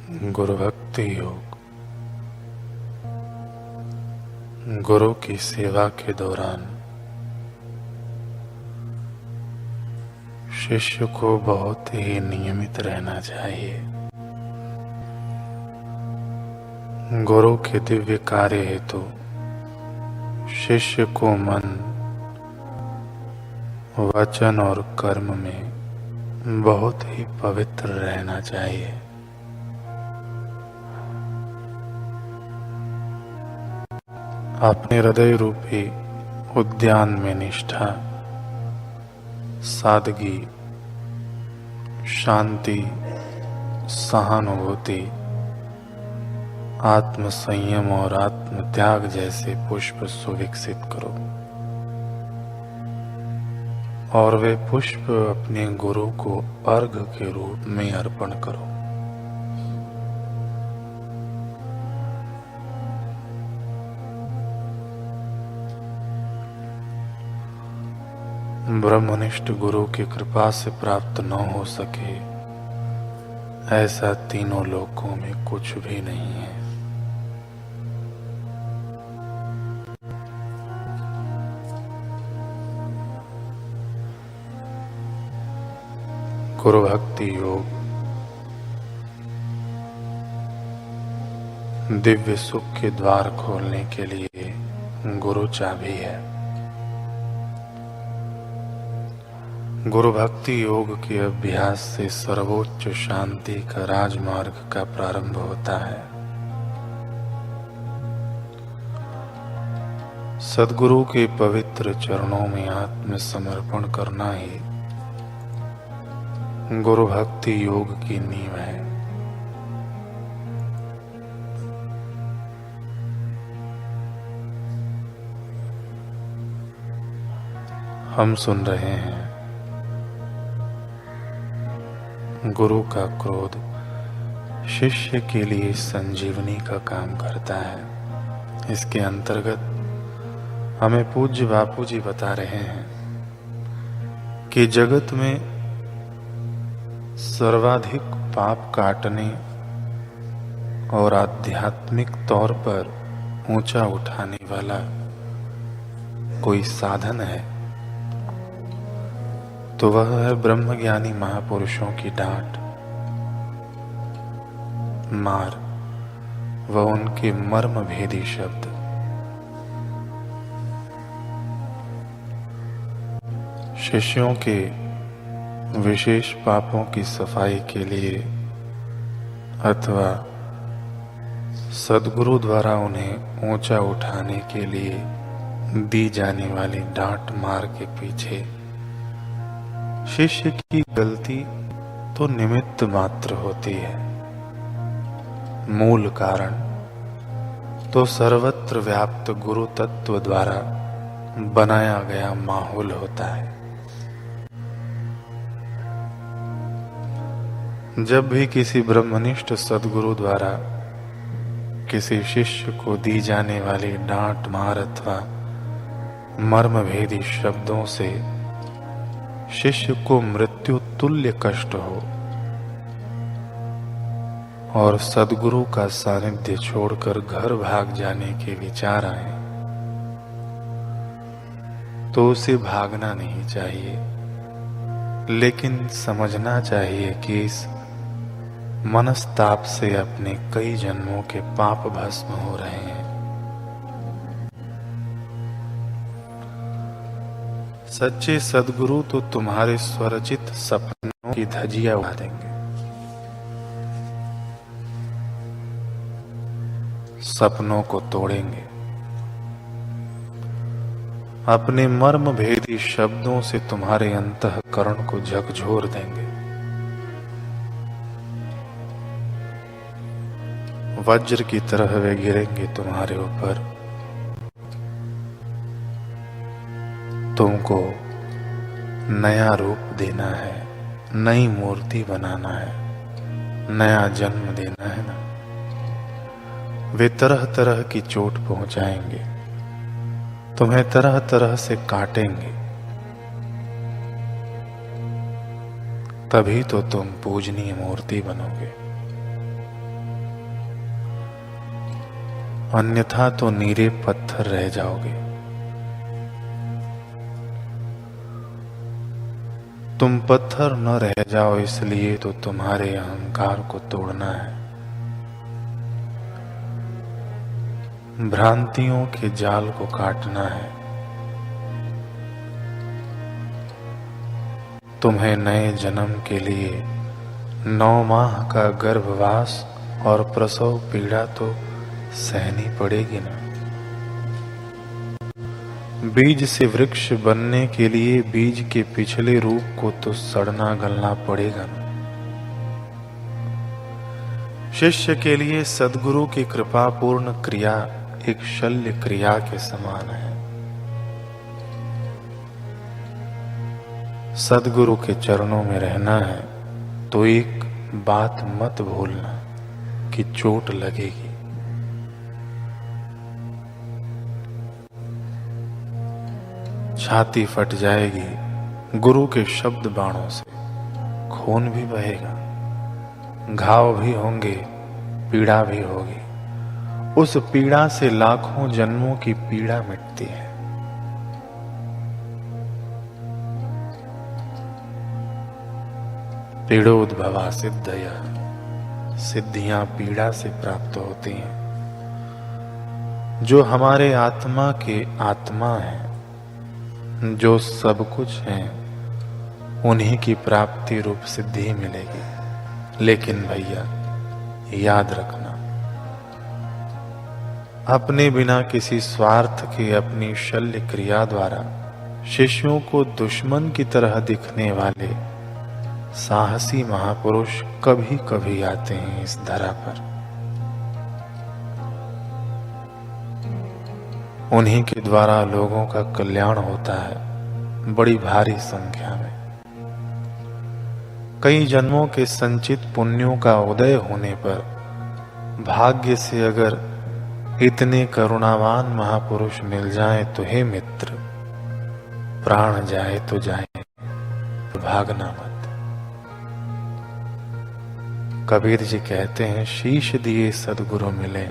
गुरु भक्ति योग। गुरु की सेवा के दौरान शिष्य को बहुत ही नियमित रहना चाहिए। गुरु के दिव्य कार्य हेतु शिष्य को मन, वचन और कर्म में बहुत ही पवित्र रहना चाहिए। अपने हृदय रूपी उद्यान में निष्ठा, सादगी, शांति, सहानुभूति, आत्म संयम और आत्म त्याग जैसे पुष्प सुविकसित करो और वे पुष्प अपने गुरु को अर्घ के रूप में अर्पण करो। ब्रह्मनिष्ठ गुरु की कृपा से प्राप्त न हो सके ऐसा तीनों लोकों में कुछ भी नहीं है। गुरु भक्ति योग दिव्य सुख के द्वार खोलने के लिए गुरु चाबी है। गुरु भक्ति योग के अभ्यास से सर्वोच्च शांति का राजमार्ग का प्रारंभ होता है। सद्गुरु के पवित्र चरणों में आत्मसमर्पण करना ही गुरु भक्ति योग की नींव है। हम सुन रहे हैं गुरु का क्रोध शिष्य के लिए संजीवनी का काम करता है। इसके अंतर्गत हमें पूज्य बापू जी बता रहे हैं कि जगत में सर्वाधिक पाप काटने और आध्यात्मिक तौर पर ऊंचा उठाने वाला कोई साधन है तो वह है ब्रह्मज्ञानी महापुरुषों की डांट, मार व उनके मर्म भेदी शब्द। शिष्यों के विशेष पापों की सफाई के लिए अथवा सद्गुरु द्वारा उन्हें ऊंचा उठाने के लिए दी जाने वाली डांट मार के पीछे शिष्य की गलती तो निमित्त मात्र होती है, मूल कारण तो सर्वत्र व्याप्त गुरु तत्व द्वारा बनाया गया माहौल होता है। जब भी किसी ब्रह्मनिष्ठ सद्गुरु द्वारा किसी शिष्य को दी जाने वाली डांट मार अथवा मर्मभेदी शब्दों से शिष्य को मृत्यु तुल्य कष्ट हो और सद्गुरु का सानिध्य छोड़कर घर भाग जाने के विचार आए तो उसे भागना नहीं चाहिए, लेकिन समझना चाहिए कि इस मनस्ताप से अपने कई जन्मों के पाप भस्म हो रहे हैं। सच्चे सद्गुरु तो तुम्हारे स्वरचित सपनों की धज्जियां उड़ा देंगे, सपनों को तोड़ेंगे, अपने मर्म भेदी शब्दों से तुम्हारे अंतःकरण को झकझोर देंगे। वज्र की तरह वे गिरेंगे तुम्हारे ऊपर। तुमको नया रूप देना है, नई मूर्ति बनाना है, नया जन्म देना है ना। वे तरह तरह की चोट पहुंचाएंगे, तुम्हें तरह तरह से काटेंगे, तभी तो तुम पूजनीय मूर्ति बनोगे। अन्यथा तो नीरे पत्थर रह जाओगे। तुम पत्थर न रह जाओ, इसलिए तो तुम्हारे अहंकार को तोड़ना है, भ्रांतियों के जाल को काटना है। तुम्हें नए जन्म के लिए 9 माह का गर्भवास और प्रसव पीड़ा तो सहनी पड़ेगी ना। बीज से वृक्ष बनने के लिए बीज के पिछले रूप को तो सड़ना गलना पड़ेगा ना। शिष्य के लिए सद्गुरु की कृपा पूर्ण क्रिया एक शल्य क्रिया के समान है। सद्गुरु के चरणों में रहना है तो एक बात मत भूलना कि चोट लगेगी। छाती फट जाएगी गुरु के शब्द बाणों से, खून भी बहेगा, घाव भी होंगे, पीड़ा भी होगी। उस पीड़ा से लाखों जन्मों की पीड़ा मिटती है। पीड़ोद्भवा सिद्धया, सिद्धियां पीड़ा से प्राप्त होती हैं। जो हमारे आत्मा के आत्मा हैं, जो सब कुछ हैं, उन्हीं की प्राप्ति रूप सिद्धि मिलेगी। लेकिन भैया याद रखना, अपने बिना किसी स्वार्थ के अपनी शल्य क्रिया द्वारा शिष्यों को दुश्मन की तरह दिखने वाले साहसी महापुरुष कभी कभी आते हैं इस धरा पर। उन्हीं के द्वारा लोगों का कल्याण होता है बड़ी भारी संख्या में। कई जन्मों के संचित पुण्यों का उदय होने पर भाग्य से अगर इतने करुणावान महापुरुष मिल जाएं तो हे मित्र, प्राण जाए तो जाए, भागना मत। कबीर जी कहते हैं, शीश दिए सद्गुरु मिले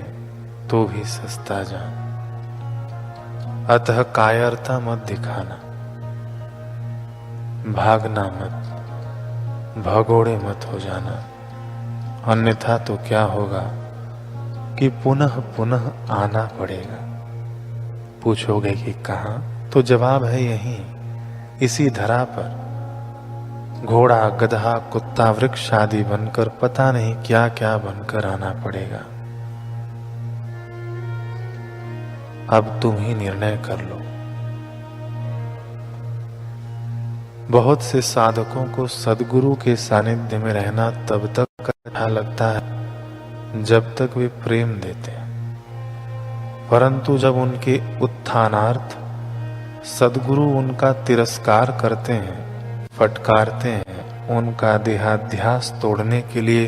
तो भी सस्ता जान, अतः कायरता मत दिखाना, भागना मत, भगोड़े मत हो जाना। अन्यथा तो क्या होगा कि पुनः पुनः आना पड़ेगा। पूछोगे कि कहाँ, तो जवाब है यहीं, इसी धरा पर। घोड़ा, गधा, कुत्ता, वृक्ष आदि बनकर पता नहीं क्या क्या बनकर आना पड़ेगा। अब तुम ही निर्णय कर लो। बहुत से साधकों को सद्गुरु के सानिध्य में रहना तब तक अच्छा लगता है जब तक वे प्रेम देते हैं, परंतु जब उनके उत्थानार्थ सद्गुरु उनका तिरस्कार करते हैं, फटकारते हैं, उनका देहाध्यास तोड़ने के लिए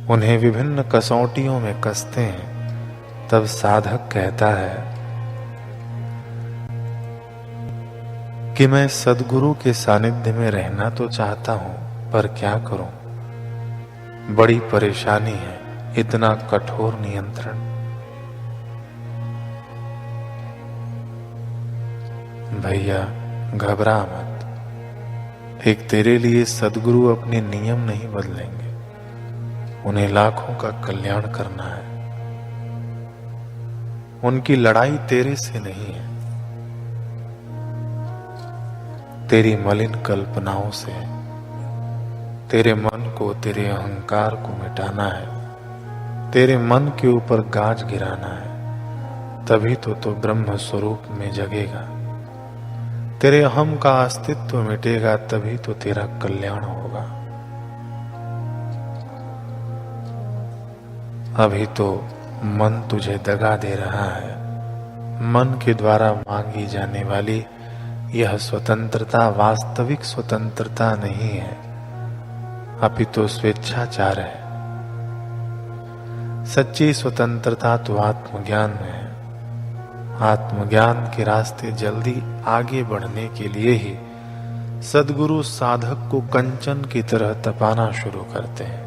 उन्हें विभिन्न कसौटियों में कसते हैं, तब साधक कहता है कि मैं सद्गुरु के सानिध्य में रहना तो चाहता हूं, पर क्या करूं, बड़ी परेशानी है, इतना कठोर नियंत्रण। भैया घबरा मत, एक तेरे लिए सद्गुरु अपने नियम नहीं बदलेंगे, उन्हें लाखों का कल्याण करना है। उनकी लड़ाई तेरे से नहीं है, तेरी मलिन कल्पनाओं से। तेरे मन को, तेरे अहंकार को मिटाना है, तेरे मन के ऊपर गाज गिराना है, तभी तो ब्रह्म स्वरूप में जगेगा। तेरे अहम का अस्तित्व मिटेगा, तभी तो तेरा कल्याण होगा। अभी तो मन तुझे दगा दे रहा है। मन के द्वारा मांगी जाने वाली यह स्वतंत्रता वास्तविक स्वतंत्रता नहीं है, अपितु स्वेच्छाचार है। सच्ची स्वतंत्रता तो आत्मज्ञान में है। आत्मज्ञान के रास्ते जल्दी आगे बढ़ने के लिए ही सद्गुरु साधक को कंचन की तरह तपाना शुरू करते हैं।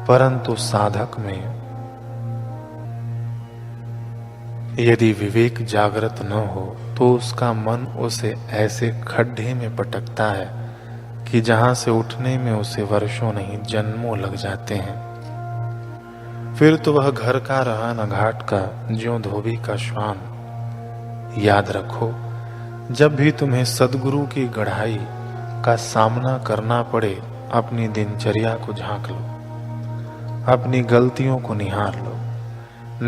परंतु साधक में यदि विवेक जागृत न हो तो उसका मन उसे ऐसे खड्डे में पटकता है कि जहां से उठने में उसे वर्षों नहीं जन्मों लग जाते हैं। फिर तो वह घर का रहा न घाट का, ज्यों धोबी का श्वान। याद रखो, जब भी तुम्हें सद्गुरु की गढ़ाई का सामना करना पड़े, अपनी दिनचर्या को झांक लो, अपनी गलतियों को निहार लो।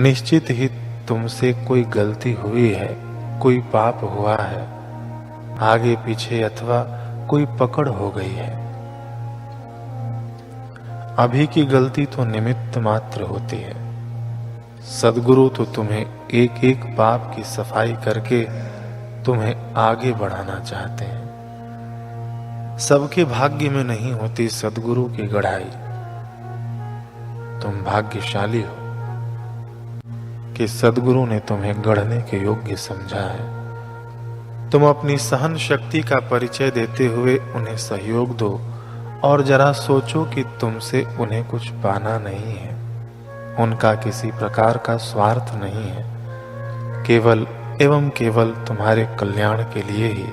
निश्चित ही तुमसे कोई गलती हुई है, कोई पाप हुआ है, आगे पीछे अथवा कोई पकड़ हो गई है। अभी की गलती तो निमित्त मात्र होती है। सद्गुरु तो तुम्हें एक एक पाप की सफाई करके तुम्हें आगे बढ़ाना चाहते हैं। सबके भाग्य में नहीं होती सद्गुरु की गढ़ाई। तुम भाग्यशाली हो कि सद्गुरु ने तुम्हें गढ़ने के योग्य समझा है। तुम अपनी सहन शक्ति का परिचय देते हुए उन्हें सहयोग दो और जरा सोचो कि तुमसे उन्हें कुछ पाना नहीं है, उनका किसी प्रकार का स्वार्थ नहीं है, केवल एवं केवल तुम्हारे कल्याण के लिए ही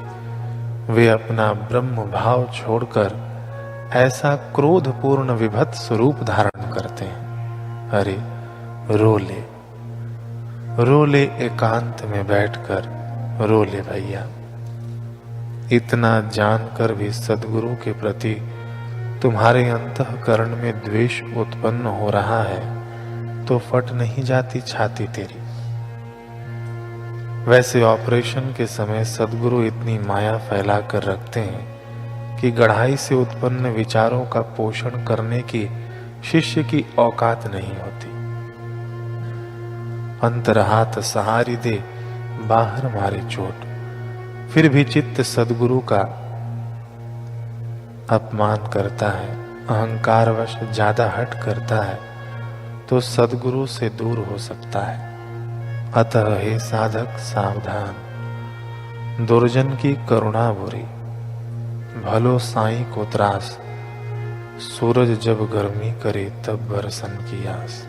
वे अपना ब्रह्म भाव छोड़कर ऐसा क्रोधपूर्ण विभत्स स्वरूप धारण करते हैं। अरे रो ले एकांत में बैठकर रो ले भैया। इतना जानकर भी सद्गुरु के प्रति तुम्हारे अंतःकरण में द्वेष उत्पन्न हो रहा है तो फट नहीं जाती छाती तेरी। वैसे ऑपरेशन के समय सद्गुरु इतनी माया फैला कर रखते हैं कि गढ़ाई से उत्पन्न विचारों का पोषण करने की शिष्य की औकात नहीं होती। अंतर हाथ सहारी दे, बाहर मारे चोट, फिर भी चित्त सद्गुरु का अपमान करता है, अहंकारवश ज्यादा हट करता है तो सद्गुरु से दूर हो सकता है। अतः हे साधक सावधान, दुर्जन की करुणा बुरी, भलो साईं को त्रास, सूरज जब गर्मी करे तब बरसन की आस।